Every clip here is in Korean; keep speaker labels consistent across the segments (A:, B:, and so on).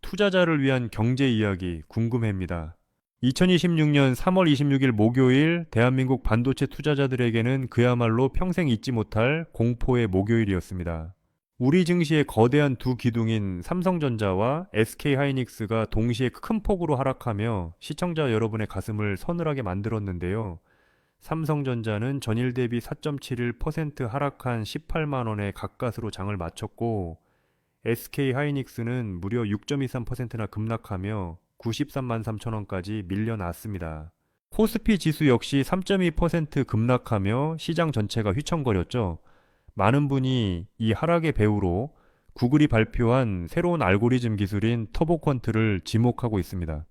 A: 투자자를 위한 경제 이야기 궁금합니다. 2026년 3월 26일 목요일 대한민국 반도체 투자자들에게는 그야말로 평생 잊지 못할 공포의 목요일이었습니다. 우리 증시의 거대한 두 기둥인 삼성전자와 SK하이닉스가 동시에 큰 폭으로 하락하며 시청자 여러분의 가슴을 서늘하게 만들었는데요. 삼성전자는 전일 대비 4.71% 하락한 18만 원에 가까스로 장을 마쳤고 SK하이닉스는 무려 6.23%나 급락하며 93만 3천 원까지 밀려났습니다. 코스피 지수 역시 3.2% 급락하며 시장 전체가 휘청거렸죠. 많은 분이 이 하락의 배후로 구글이 발표한 새로운 알고리즘 기술인 터보퀀트를 지목하고 있습니다.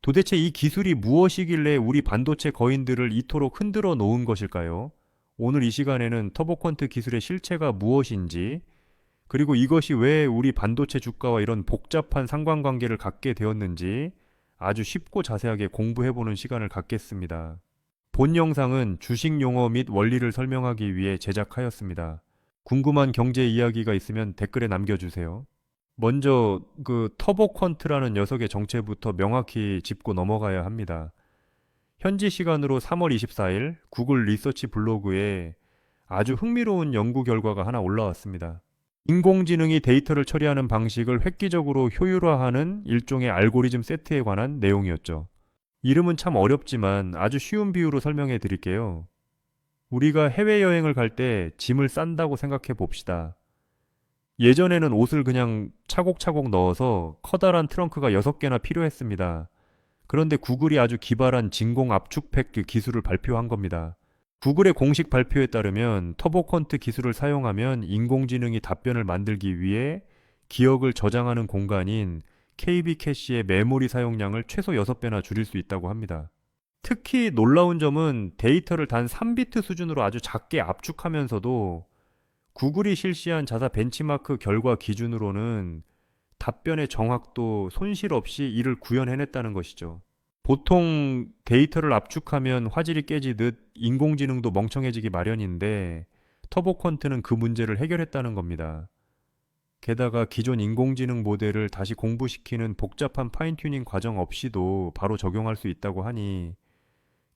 A: 도대체 이 기술이 무엇이길래 우리 반도체 거인들을 이토록 흔들어 놓은 것일까요? 오늘 이 시간에는 터보퀀트 기술의 실체가 무엇인지, 그리고 이것이 왜 우리 반도체 주가와 이런 복잡한 상관관계를 갖게 되었는지 아주 쉽고 자세하게 공부해보는 시간을 갖겠습니다. 본 영상은 주식 용어 및 원리를 설명하기 위해 제작하였습니다. 궁금한 경제 이야기가 있으면 댓글에 남겨주세요. 먼저 터보퀀트라는 녀석의 정체부터 명확히 짚고 넘어가야 합니다. 현지 시간으로 3월 24일 구글 리서치 블로그에 아주 흥미로운 연구 결과가 하나 올라왔습니다. 인공지능이 데이터를 처리하는 방식을 획기적으로 효율화하는 일종의 알고리즘 세트에 관한 내용이었죠. 이름은 참 어렵지만 아주 쉬운 비유로 설명해 드릴게요. 우리가 해외여행을 갈 때 짐을 싼다고 생각해 봅시다. 예전에는 옷을 그냥 차곡차곡 넣어서 커다란 트렁크가 6개나 필요했습니다. 그런데 구글이 아주 기발한 진공 압축팩 기술을 발표한 겁니다. 구글의 공식 발표에 따르면 터보컨트 기술을 사용하면 인공지능이 답변을 만들기 위해 기억을 저장하는 공간인 KB 캐시의 메모리 사용량을 최소 6배나 줄일 수 있다고 합니다. 특히 놀라운 점은 데이터를 단 3비트 수준으로 아주 작게 압축하면서도 구글이 실시한 자사 벤치마크 결과 기준으로는 답변의 정확도 손실 없이 이를 구현해냈다는 것이죠. 보통 데이터를 압축하면 화질이 깨지듯 인공지능도 멍청해지기 마련인데 터보컨트는 그 문제를 해결했다는 겁니다. 게다가 기존 인공지능 모델을 다시 공부시키는 복잡한 파인튜닝 과정 없이도 바로 적용할 수 있다고 하니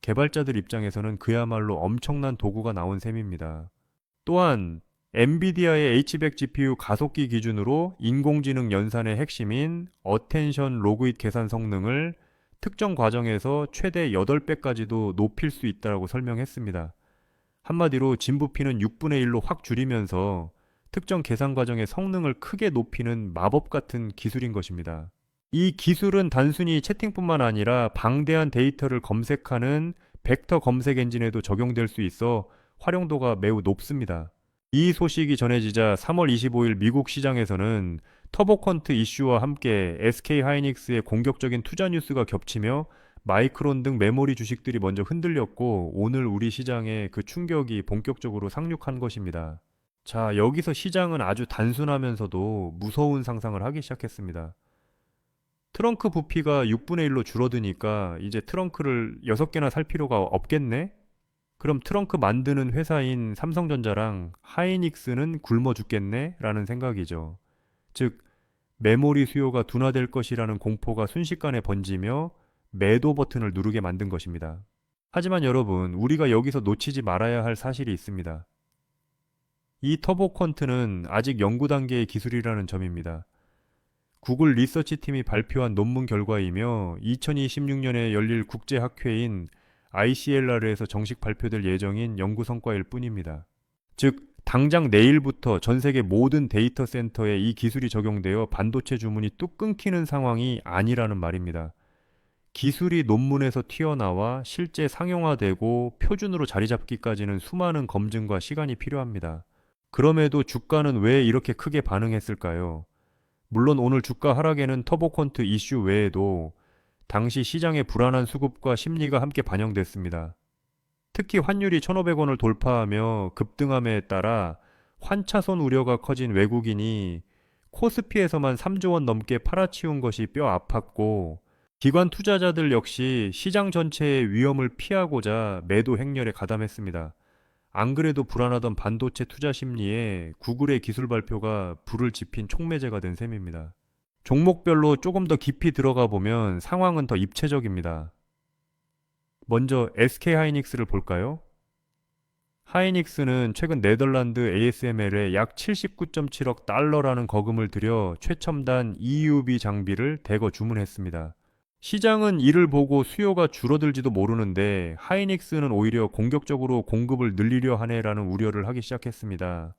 A: 개발자들 입장에서는 그야말로 엄청난 도구가 나온 셈입니다. 또한 엔비디아의 H100 GPU 가속기 기준으로 인공지능 연산의 핵심인 어텐션 로그잇 계산 성능을 특정 과정에서 최대 8배까지도 높일 수 있다고 설명했습니다. 한마디로 짐 부피는 6분의 1로 확 줄이면서 특정 계산 과정의 성능을 크게 높이는 마법 같은 기술인 것입니다. 이 기술은 단순히 채팅뿐만 아니라 방대한 데이터를 검색하는 벡터 검색 엔진에도 적용될 수 있어 활용도가 매우 높습니다. 이 소식이 전해지자 3월 25일 미국 시장에서는 터보컨트 이슈와 함께 SK하이닉스의 공격적인 투자 뉴스가 겹치며 마이크론 등 메모리 주식들이 먼저 흔들렸고 오늘 우리 시장에 그 충격이 본격적으로 상륙한 것입니다. 자, 여기서 시장은 아주 단순하면서도 무서운 상상을 하기 시작했습니다. 트렁크 부피가 6분의 1로 줄어드니까 이제 트렁크를 6개나 살 필요가 없겠네? 그럼 트렁크 만드는 회사인 삼성전자랑 하이닉스는 굶어 죽겠네? 라는 생각이죠. 즉, 메모리 수요가 둔화될 것이라는 공포가 순식간에 번지며 매도 버튼을 누르게 만든 것입니다. 하지만 여러분, 우리가 여기서 놓치지 말아야 할 사실이 있습니다. 이 터보컨트는 아직 연구 단계의 기술이라는 점입니다. 구글 리서치 팀이 발표한 논문 결과이며 2026년에 열릴 국제학회인 ICLR에서 정식 발표될 예정인 연구 성과일 뿐입니다. 즉, 당장 내일부터 전 세계 모든 데이터 센터에 이 기술이 적용되어 반도체 주문이 뚝 끊기는 상황이 아니라는 말입니다. 기술이 논문에서 튀어나와 실제 상용화되고 표준으로 자리 잡기까지는 수많은 검증과 시간이 필요합니다. 그럼에도 주가는 왜 이렇게 크게 반응했을까요? 물론 오늘 주가 하락에는 터보컨트 이슈 외에도 당시 시장의 불안한 수급과 심리가 함께 반영됐습니다. 특히 환율이 1,500원을 돌파하며 급등함에 따라 환차손 우려가 커진 외국인이 코스피에서만 3조 원 넘게 팔아치운 것이 뼈 아팠고 기관 투자자들 역시 시장 전체의 위험을 피하고자 매도 행렬에 가담했습니다. 안 그래도 불안하던 반도체 투자 심리에 구글의 기술 발표가 불을 지핀 촉매제가 된 셈입니다. 종목별로 조금 더 깊이 들어가 보면 상황은 더 입체적입니다. 먼저 SK 하이닉스를 볼까요? 하이닉스는 최근 네덜란드 ASML에 약 79.7억 달러라는 거금을 들여 최첨단 EUV 장비를 대거 주문했습니다. 시장은 이를 보고 수요가 줄어들지도 모르는데 하이닉스는 오히려 공격적으로 공급을 늘리려 하네라는 우려를 하기 시작했습니다.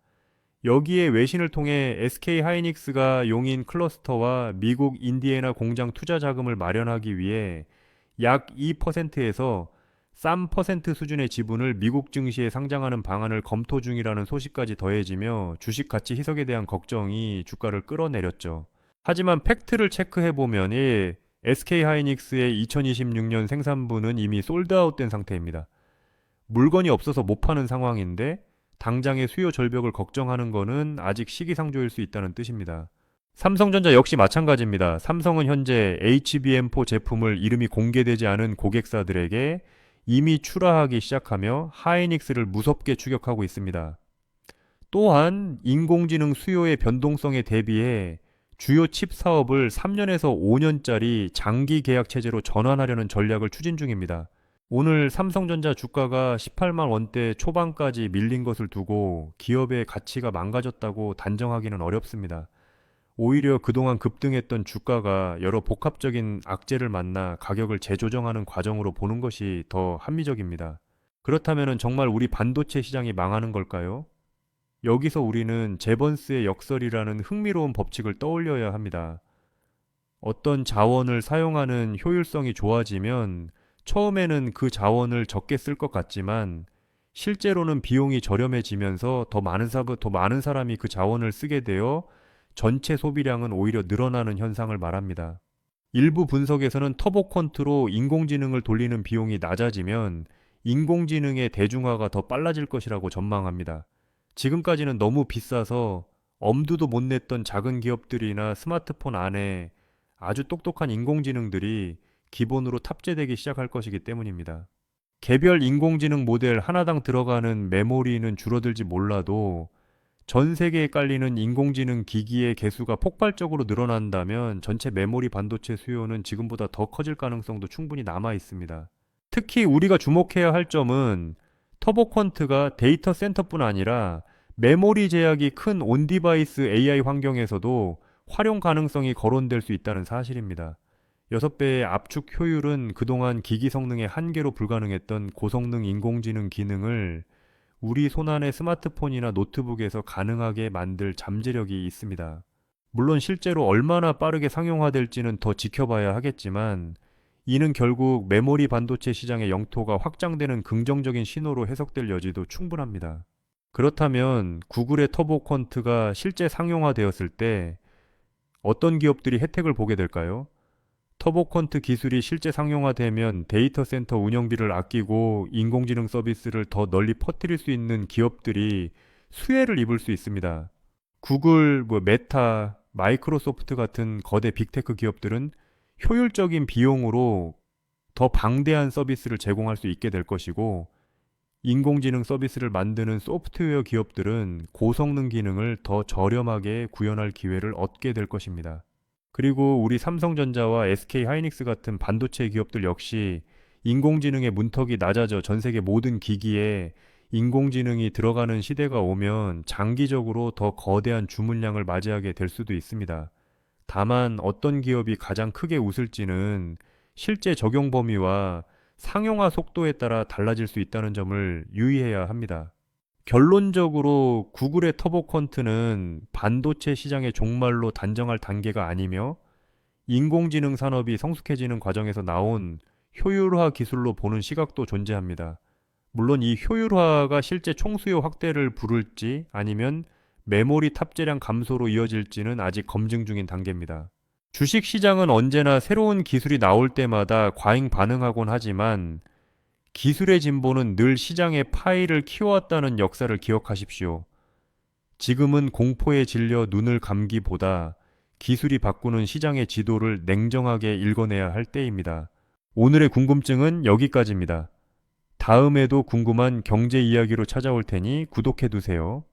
A: 여기에 외신을 통해 SK 하이닉스가 용인 클러스터와 미국 인디애나 공장 투자 자금을 마련하기 위해 약 2%에서 3% 수준의 지분을 미국 증시에 상장하는 방안을 검토 중이라는 소식까지 더해지며 주식 가치 희석에 대한 걱정이 주가를 끌어내렸죠. 하지만 팩트를 체크해보면 SK 하이닉스의 2026년 생산부는 이미 솔드아웃된 상태입니다. 물건이 없어서 못 파는 상황인데 당장의 수요 절벽을 걱정하는 것은 아직 시기상조일 수 있다는 뜻입니다. 삼성전자 역시 마찬가지입니다. 삼성은 현재 HBM4 제품을 이름이 공개되지 않은 고객사들에게 이미 출하하기 시작하며 하이닉스를 무섭게 추격하고 있습니다. 또한 인공지능 수요의 변동성에 대비해 주요 칩 사업을 3년에서 5년짜리 장기 계약 체제로 전환하려는 전략을 추진 중입니다. 오늘 삼성전자 주가가 18만 원대 초반까지 밀린 것을 두고 기업의 가치가 망가졌다고 단정하기는 어렵습니다. 오히려 그동안 급등했던 주가가 여러 복합적인 악재를 만나 가격을 재조정하는 과정으로 보는 것이 더 합리적입니다. 그렇다면 정말 우리 반도체 시장이 망하는 걸까요? 여기서 우리는 제번스의 역설이라는 흥미로운 법칙을 떠올려야 합니다. 어떤 자원을 사용하는 효율성이 좋아지면 처음에는 그 자원을 적게 쓸 것 같지만 실제로는 비용이 저렴해지면서 더 많은 사람이 그 자원을 쓰게 되어 전체 소비량은 오히려 늘어나는 현상을 말합니다. 일부 분석에서는 터보 퀀트로 인공지능을 돌리는 비용이 낮아지면 인공지능의 대중화가 더 빨라질 것이라고 전망합니다. 지금까지는 너무 비싸서 엄두도 못 냈던 작은 기업들이나 스마트폰 안에 아주 똑똑한 인공지능들이 기본으로 탑재되기 시작할 것이기 때문입니다. 개별 인공지능 모델 하나당 들어가는 메모리는 줄어들지 몰라도 전 세계에 깔리는 인공지능 기기의 개수가 폭발적으로 늘어난다면 전체 메모리 반도체 수요는 지금보다 더 커질 가능성도 충분히 남아 있습니다. 특히 우리가 주목해야 할 점은 터보 퀀트가 데이터 센터뿐 아니라 메모리 제약이 큰 온디바이스 AI 환경에서도 활용 가능성이 거론될 수 있다는 사실입니다. 6배의 압축 효율은 그동안 기기 성능의 한계로 불가능했던 고성능 인공지능 기능을 우리 손안의 스마트폰이나 노트북에서 가능하게 만들 잠재력이 있습니다. 물론 실제로 얼마나 빠르게 상용화될지는 더 지켜봐야 하겠지만 이는 결국 메모리 반도체 시장의 영토가 확장되는 긍정적인 신호로 해석될 여지도 충분합니다. 그렇다면 구글의 터보 퀀트가 실제 상용화되었을 때 어떤 기업들이 혜택을 보게 될까요? 터보 퀀트 기술이 실제 상용화되면 데이터 센터 운영비를 아끼고 인공지능 서비스를 더 널리 퍼뜨릴 수 있는 기업들이 수혜를 입을 수 있습니다. 구글, 메타, 마이크로소프트 같은 거대 빅테크 기업들은 효율적인 비용으로 더 방대한 서비스를 제공할 수 있게 될 것이고 인공지능 서비스를 만드는 소프트웨어 기업들은 고성능 기능을 더 저렴하게 구현할 기회를 얻게 될 것입니다. 그리고 우리 삼성전자와 SK 하이닉스 같은 반도체 기업들 역시 인공지능의 문턱이 낮아져 전 세계 모든 기기에 인공지능이 들어가는 시대가 오면 장기적으로 더 거대한 주문량을 맞이하게 될 수도 있습니다. 다만 어떤 기업이 가장 크게 웃을지는 실제 적용 범위와 상용화 속도에 따라 달라질 수 있다는 점을 유의해야 합니다. 결론적으로 구글의 터보 퀀트는 반도체 시장의 종말로 단정할 단계가 아니며 인공지능 산업이 성숙해지는 과정에서 나온 효율화 기술로 보는 시각도 존재합니다. 물론 이 효율화가 실제 총수요 확대를 부를지 아니면 메모리 탑재량 감소로 이어질지는 아직 검증 중인 단계입니다. 주식 시장은 언제나 새로운 기술이 나올 때마다 과잉 반응하곤 하지만 기술의 진보는 늘 시장의 파이를 키워왔다는 역사를 기억하십시오. 지금은 공포에 질려 눈을 감기보다 기술이 바꾸는 시장의 지도를 냉정하게 읽어내야 할 때입니다. 오늘의 궁금증은 여기까지입니다. 다음에도 궁금한 경제 이야기로 찾아올 테니 구독해두세요.